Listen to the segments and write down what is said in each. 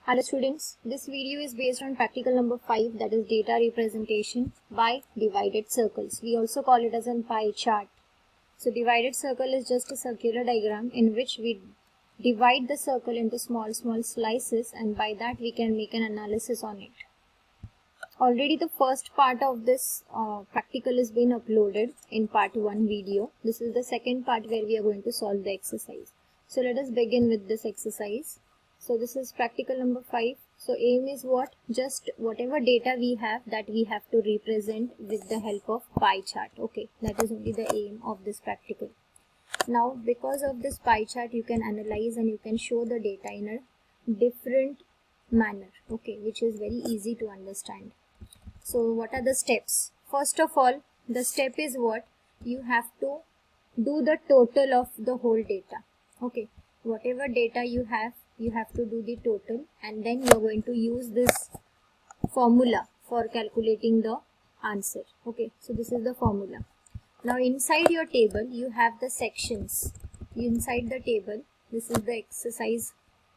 Hello students, this video is based on practical number 5, that is data representation by divided circles. We also call it as a pie chart. So divided circle is just a circular diagram in which we divide the circle into small slices, and by that we can make an analysis on it. Already the first part of this practical has been uploaded in part 1 video. This is the second part where we are going to solve the exercise. So let us begin with this exercise. So this is practical number 5. So aim is what? Just whatever data we have, that we have to represent with the help of pie chart. Okay, that is only the aim of this practical. Now because of this pie chart, you can analyze and you can show the data in a different manner, okay, which is very easy to understand. So what are the steps? First of all, the step is what? You have to do the total of the whole data. Okay, whatever data you have to do the total, and then you are going to use this formula for calculating the answer. Okay, so this is the formula. Now inside your table you have the sections. Inside the table, this is the exercise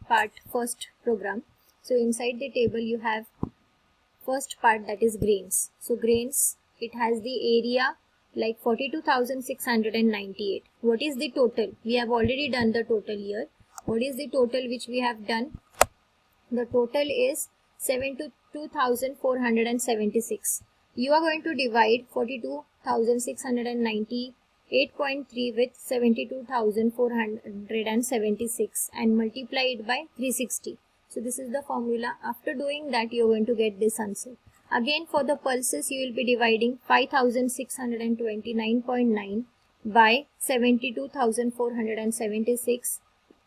part, first program. So inside the table you have first part, that is grains. So grains, it has the area like 42,698. What is the total? We have already done the total here. What is the total which we have done? The total is 72,476. You are going to divide 42,698.3 with 72,476 and multiply it by 360. So this is the formula. After doing that, you are going to get this answer. Again, for the pulses, you will be dividing 5,629.9 by 72,476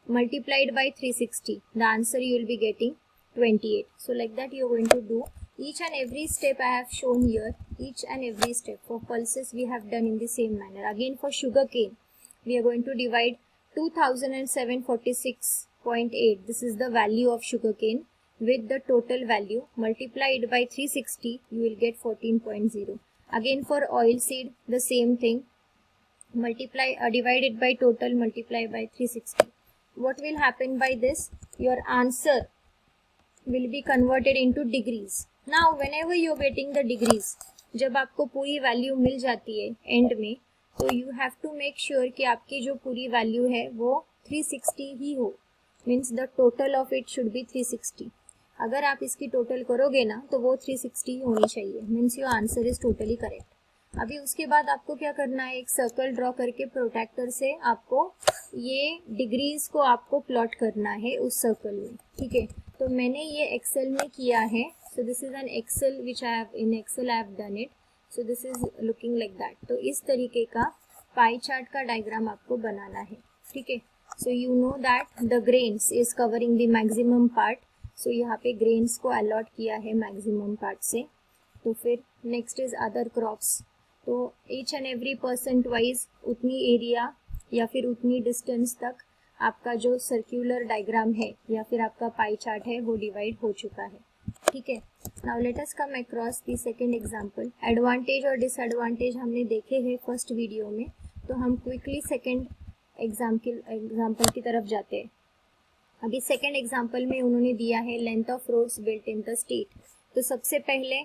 multiplied by 360. The answer you will be getting 28. So like that you are going to do each and every step I have shown here. Each and every step. For pulses we have done in the same manner. Again for sugar cane, we are going to divide 2,746.8. This is the value of sugar cane with the total value. Multiply it by 360, you will get 14.0. Again for oil seed, the same thing. Divide it by total, multiply by 360. What will happen by this? Your answer will be converted into degrees. Now whenever you are getting the degrees, जब आपको पूरी value मिल जाती है end में, तो you have to make sure कि आपकी जो पूरी वैल्यू है वो 360 ही हो. Means the total of it should be 360. अगर आप इसकी टोटल करोगे ना तो वो 360 होनी चाहिए. Means your answer is totally correct. अभी उसके बाद आपको क्या करना है? एक सर्कल ड्रॉ करके प्रोट्रैक्टर से आपको ये डिग्रीज को आपको प्लॉट करना है उस सर्कल में. ठीक है, तो मैंने ये एक्सेल में किया है. So this is an Excel which I have in Excel I have done it. So this is looking like that. तो इस तरीके का पाई चार्ट का डायग्राम आपको बनाना है. ठीक है, so you know that the grains is covering the maximum part. So यहाँ पे ग्रेन्स को अलॉट किया है मैक्सिमम पार्ट से. तो फिर नेक्स्ट इज अदर क्रॉप्स. तो each and every percent wise उतनी एरिया या फिर उतनी डिस्टेंस तक आपका जो सर्क्यूलर डायग्राम है या फिर आपका पाई चार्ट है वो डिवाइड हो चुका है. ठीक है, now let us come across the second example. Advantage और डिसएडवांटेज हमने देखे हैं फर्स्ट वीडियो में, तो हम क्विकली सेकंड एग्जांपल की तरफ जाते हैं. अभी सेकंड एग्जांपल में उन्होंने दिया है length of roads built in the state. तो सबसे पहले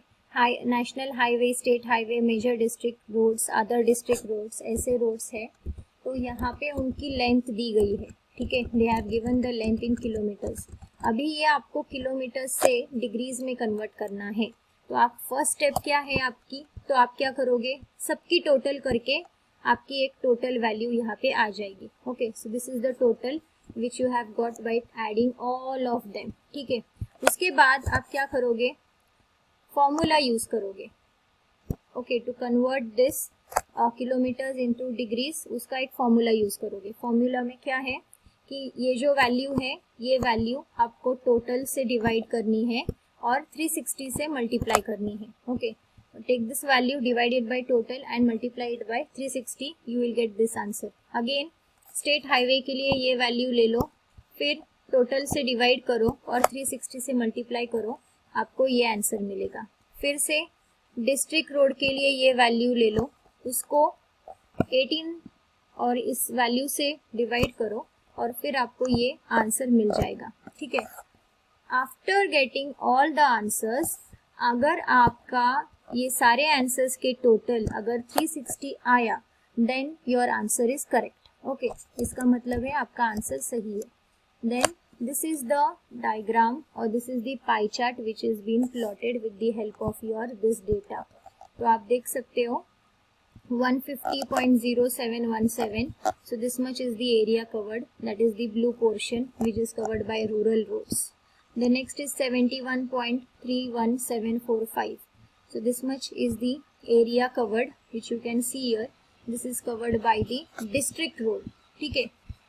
national highway, state highway, major district roads, other district roads, ऐसे रोड्स है. तो यहाँ पे उनकी लेंथ दी गई है. ठीक है, they have given the length in kilometres. अभी ये आपको किलोमीटर्स से डिग्रीज में कन्वर्ट करना है. तो आप फर्स्ट स्टेप क्या है आपकी? तो आप क्या करोगे? सबकी टोटल करके आपकी एक टोटल वैल्यू यहाँ पे आ जाएगी. Okay, so this is the total which you have got by adding all of them. ठीक है, उसके बाद आप क्या करोगे? फॉर्मूला यूज करोगे. Okay, to convert this kilometres into degrees, उसका एक फॉर्मूला यूज करोगे. फॉर्मूला में क्या है कि ये जो वैल्यू है, ये वैल्यू आपको टोटल से डिवाइड करनी है और 360 से मल्टीप्लाई करनी है. Okay, take this value, divide it by total and multiply it by 360, you will get this answer. Again state highway के लिए ये वैल्यू ले लो, फिर टोटल से डिवाइड करो और 360 से मल्टीप्लाई करो, आपको ये आंसर मिलेगा. फिर से डिस्ट्रिक्ट रोड के लिए ये वैल्यू ले लो, उसको 18 और इस वैल्यू से डिवाइड करो और फिर आपको ये आंसर मिल जाएगा. ठीक है, after getting all the answers, अगर आपका ये सारे आंसर्स के टोटल अगर 360 आया, then your answer is correct. Okay, इसका मतलब है आपका आंसर सही है. Then this is the diagram or this is the pie chart which is being plotted with the help of your this data. तो आप देख सकते हो 150.0717. So this much is the area covered, that is the blue portion which is covered by rural roads. The next is 71.31745. So this much is the area covered which you can see here. This is covered by the district road. ठीक है,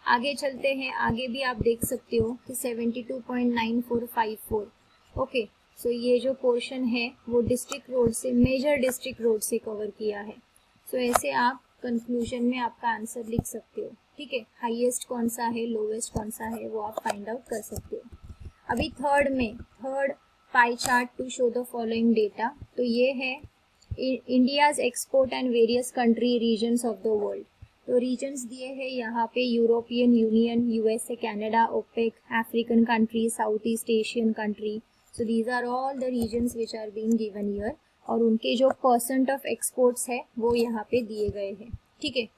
आगे चलते हैं. आगे भी आप देख सकते हो कि 72.9454. ओके, सो ये जो पोर्शन है वो डिस्ट्रिक्ट रोड से, मेजर डिस्ट्रिक्ट रोड से कवर किया है. सो ऐसे आप कंक्लूजन में आपका आंसर लिख सकते हो. ठीक है, हाईएस्ट कौन सा है, लोवेस्ट कौन सा है, वो आप फाइंड आउट कर सकते हो. अभी third pie chart to show the following data. तो ये है India's export and various country regions of the world. तो रीजन्स दिए हैं यहाँ पे European Union, USA, Canada, OPEC, African country, south east Asian country. So these are all the regions which are being given here, और उनके जो percent of exports है वो यहाँ पे दिए गए हैं. ठीक है,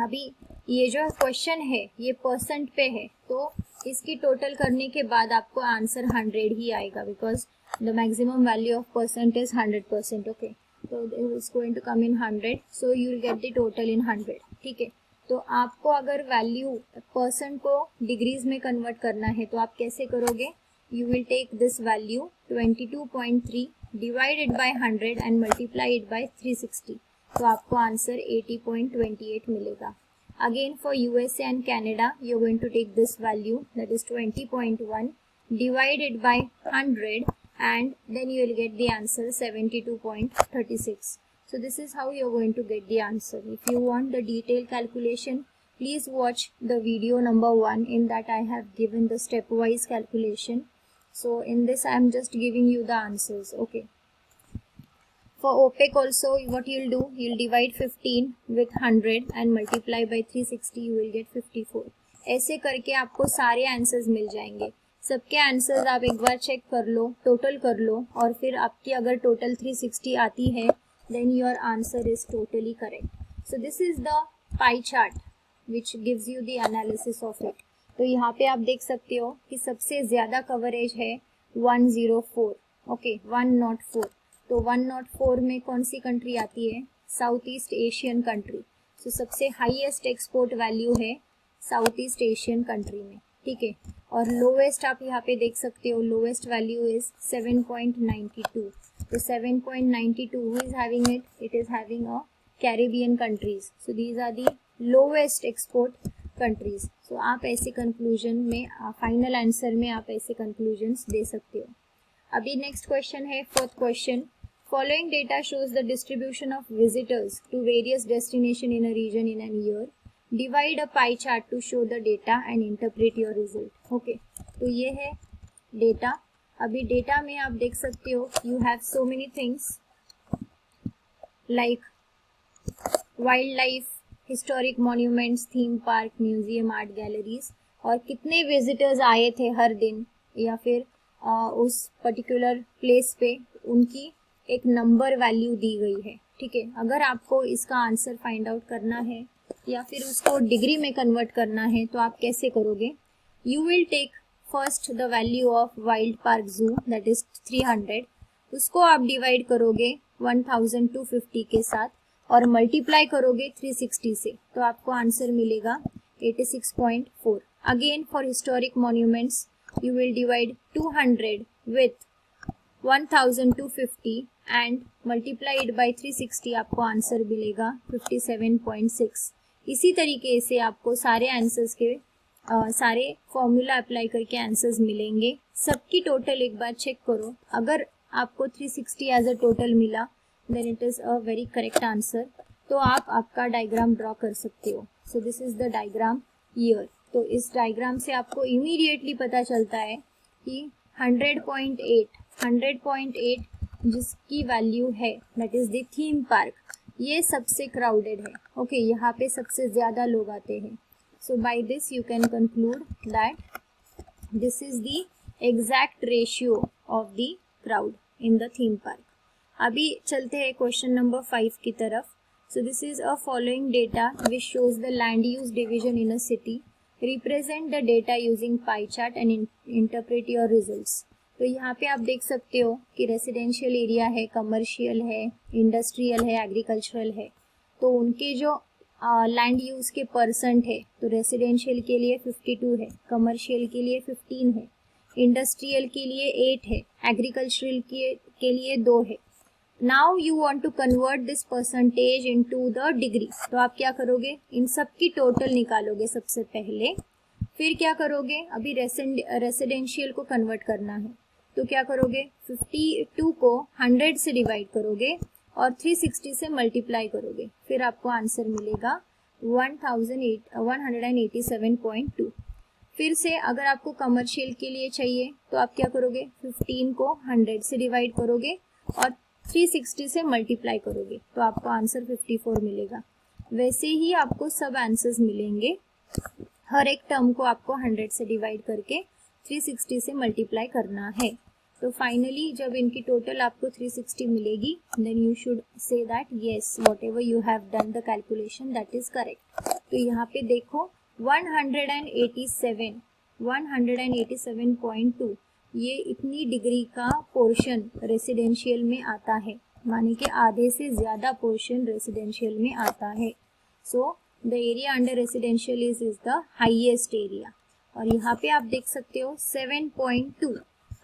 अभी ये जो क्वेश्चन है ये परसेंट पे है, तो इसकी टोटल करने के बाद आपको आंसर 100 ही आएगा, because the maximum value of percent is 100%. Okay, so it's going to come in 100, so you will get the total in 100. ठीक है, तो आपको अगर वैल्यू परसेंट को डिग्रीज में कन्वर्ट करना है तो आप कैसे करोगे? You will take this value 22.3 divided by 100 and multiply it by 360, तो आपको आंसर 80.28 मिलेगा. Again for USA and Canada you are going to take this value, that is 20.1 divided by 100 and then you will get the answer 72.36. So this is how you are going to get the answer. If you want the detailed calculation, please watch the video number 1. In that I have given the stepwise calculation. So in this I am just giving you the answers. Okay. For OPEC also, what you will do, you will divide 15 with 100 and multiply by 360, you will get 54. ऐसे करके आपको सारे answers मिल जाएंगे. सबके answers आप एक बार check कर लो, total कर लो, और फिर आपकी अगर टोटल 360 आती है, then your answer is totally correct. So this is the pie chart which gives you the analysis of it. तो यहाँ पे आप देख सकते हो कि सबसे ज़्यादा कवरेज है 104. ओके, 104. तो 104 में कौन सी कंट्री आती है? South east Asian country. So सबसे हाईएस्ट एक्सपोर्ट वैल्यू है साउथ ईस्ट एशियन कंट्री में. ठीक है, और लोवेस्ट आप यहाँ पे देख सकते हो, लोवेस्ट वैल्यू इज 7.92. तो 7.92 who is having it? It is having a Caribbean countries. So these are the lowest export countries. So आप ऐसे कंक्लूजन में, फाइनल आंसर में आप ऐसे कंक्लूजन्स दे सकते हो. अभी नेक्स्ट क्वेश्चन है, fourth question. Following data shows the distribution of visitors to various destination in a region in an year. Divide a pie chart to show the data and interpret your result. Okay, तो ये है data. अभी data में आप देख सकते हो you have so many things like wild life, historic monuments, theme park, museum, art galleries, और कितने विजिटर्स आए थे हर दिन या फिर उस पर्टिकुलर प्लेस पे, उनकी एक नंबर वैल्यू दी गई है. ठीक है, अगर आपको इसका आंसर फाइंड आउट करना है या फिर उसको डिग्री में कन्वर्ट करना है तो आप कैसे करोगे? You will take first the value of wild park zoo, that is 300. उसको आप डिवाइड करोगे 1250 के साथ और मल्टीप्लाई करोगे 360 से, तो आपको आंसर मिलेगा 86.4. Again for historic monuments you will divide 200 with 1250 and multiply it by 360, आपको आंसर मिलेगा 57.6. इसी तरीके से आपको सारे आंसर्स के सारे फॉर्मूला अप्लाई करके आंसर्स मिलेंगे. सबकी टोटल एक बार चेक करो, अगर आपको 360 एज अ टोटल मिला then it is a very correct answer. तो आप आपका डायग्राम ड्रॉ कर सकते हो. So this is the diagram year. तो इस डायग्राम से आपको इमीडिएटली पता चलता है कि 100.8 जिसकी वैल्यू है that is the theme park, ये सबसे क्राउडेड है. ओके, यहाँ पे सबसे ज़्यादा लोग आते हैं. So by this you can conclude that this is the exact ratio of the crowd in the theme park. अभी चलते हैं क्वेश्चन नंबर 5 की तरफ। सो this is a following data which shows the land use division in a city, represent the data using pie chart and interpret your results. तो यहाँ पे आप देख सकते हो कि रेसिडेंशियल एरिया है, कमर्शियल है, इंडस्ट्रियल है, एग्रीकल्चरल है। तो उनके जो लैंड यूज के परसेंट है, तो रेसिडेंशियल के लिए 52 है, कमर्शियल के लिए 15 है, इंडस्ट्रियल के लिए 8 है, एग्रीकल्चरल के लिए 2 है। Now you want to convert this percentage into the degree. तो आप क्या करोगे, इन सब की टोटल निकालोगे सबसे पहले, फिर क्या करोगे, अभी रेसिडेंशियल को कन्वर्ट करना है तो क्या करोगे, 52 को 100 से डिवाइड करोगे और 360 से मल्टीप्लाई करोगे, फिर आपको आंसर मिलेगा 187.2। फिर से अगर आपको कमर्शियल के लिए चाहिए तो आप क्या करोगे, 15 को 100 से डिवाइड करोगे और 360 से मल्टीप्लाई करोगे, तो आपको आंसर 54 मिलेगा। वैसे ही आपको सब आंसर्स मिलेंगे, हर एक टर्म को आपको 100 से डिवाइड करके 360 से मल्टीप्लाई करना है। तो फाइनली जब इनकी टोटल आपको 360 मिलेगी, then you should say that yes whatever you have done the calculation that is correct. तो यहाँ पे देखो 187.2 ये इतनी डिग्री का पोर्शन रेसिडेंशियल में आता है, माने कि आधे से ज्यादा पोर्शन रेसिडेंशियल में आता है। So the area under residential is the highest area. और यहाँ पे आप देख सकते हो 7.2,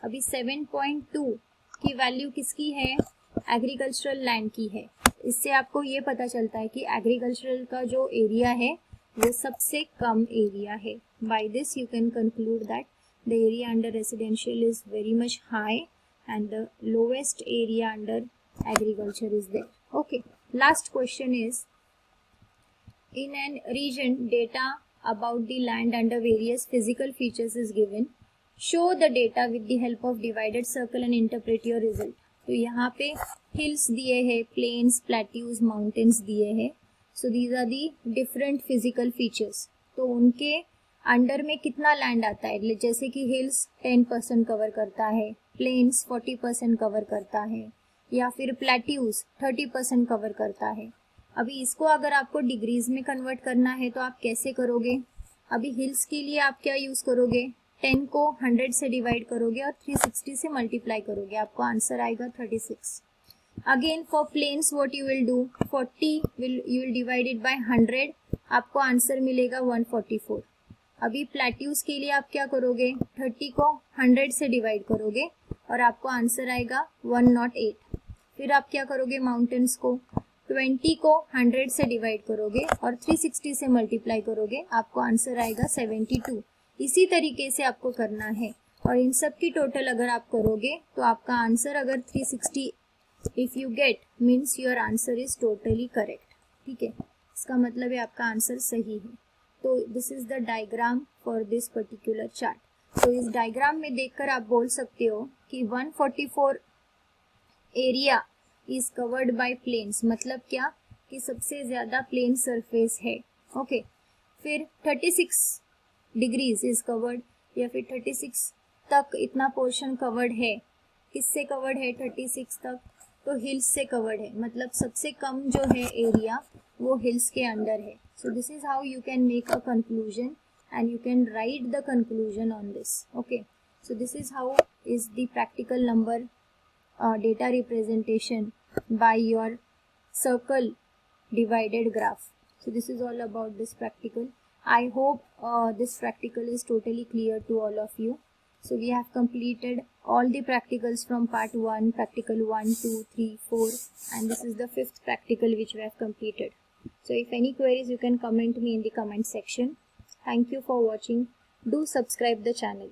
अभी 7.2 की वैल्यू किसकी है, एग्रीकल्चरल लैंड की है। इससे आपको ये पता चलता है कि एग्रीकल्चरल का जो एरिया है वो सबसे कम एरिया है। By this you can conclude that the area under residential is very much high and the lowest area under agriculture is there. Okay, last question is, in an region data about the land under various physical features is given, show the data with the help of divided circle and interpret your result। तो यहाँ पे hills दिए हैं, plains, plateaus, mountains दिए हैं। so these are the different physical features। तो उनके under में कितना लैंड आता है, जैसे कि hills 10% कवर करता है, plains 40% कवर करता है, या फिर plateaus 30% कवर करता है। अभी इसको अगर आपको डिग्रीज में कन्वर्ट करना है तो आप कैसे करोगे, अभी हिल्स के लिए आप क्या यूज करोगे, 10 को 100 से डिवाइड करोगे और 360 से मल्टीप्लाई करोगे, आपको आंसर आएगा 36। Again for plains what you will do, 40 you will divide it by 100, आपको आंसर मिलेगा 144। अभी प्लेट्यूज के लिए आप क्या करोगे, 30 को 100 से डिवाइड करोगे और आपको आंसर आएगा 108। फिर आप क्या करोगे, माउंटेन्स को 20 को 100 से डिवाइड करोगे और 360 से मल्टीप्लाई करोगे, आपको आंसर आएगा 72। इसी तरीके से आपको करना है और इन सब की टोटल अगर आप करोगे तो आपका आंसर अगर 360 if you get means your answer is totally correct. ठीक है, इसका मतलब है आपका आंसर सही है। तो this is the diagram for this particular chart. तो इस डायग्राम में देखकर आप बोल सकते हो कि 144 area is covered by plains, मतलब क्या कि सबसे ज्यादा प्लेन सरफेस है। ओके, फिर 36 डिग्रीज इज कवर्ड, या फिर 36 तक इतना पोर्शन कवर्ड है। किससे कवर्ड है 36 तक, तो हिल्स से कवर्ड है, मतलब सबसे कम जो है एरिया वो हिल्स के अंडर है। So this is how you can make a conclusion and you can write the conclusion on this. Okay, so this is how is the practical number data representation by your circle divided graph. So this is all about this practical. I hope this practical is totally clear to all of you. So we have completed all the practicals from part 1, practical 1, 2, 3, 4, and this is the 5th practical which we have completed. So if any queries you can comment me in the comment section. Thank you for watching. Do subscribe the channel.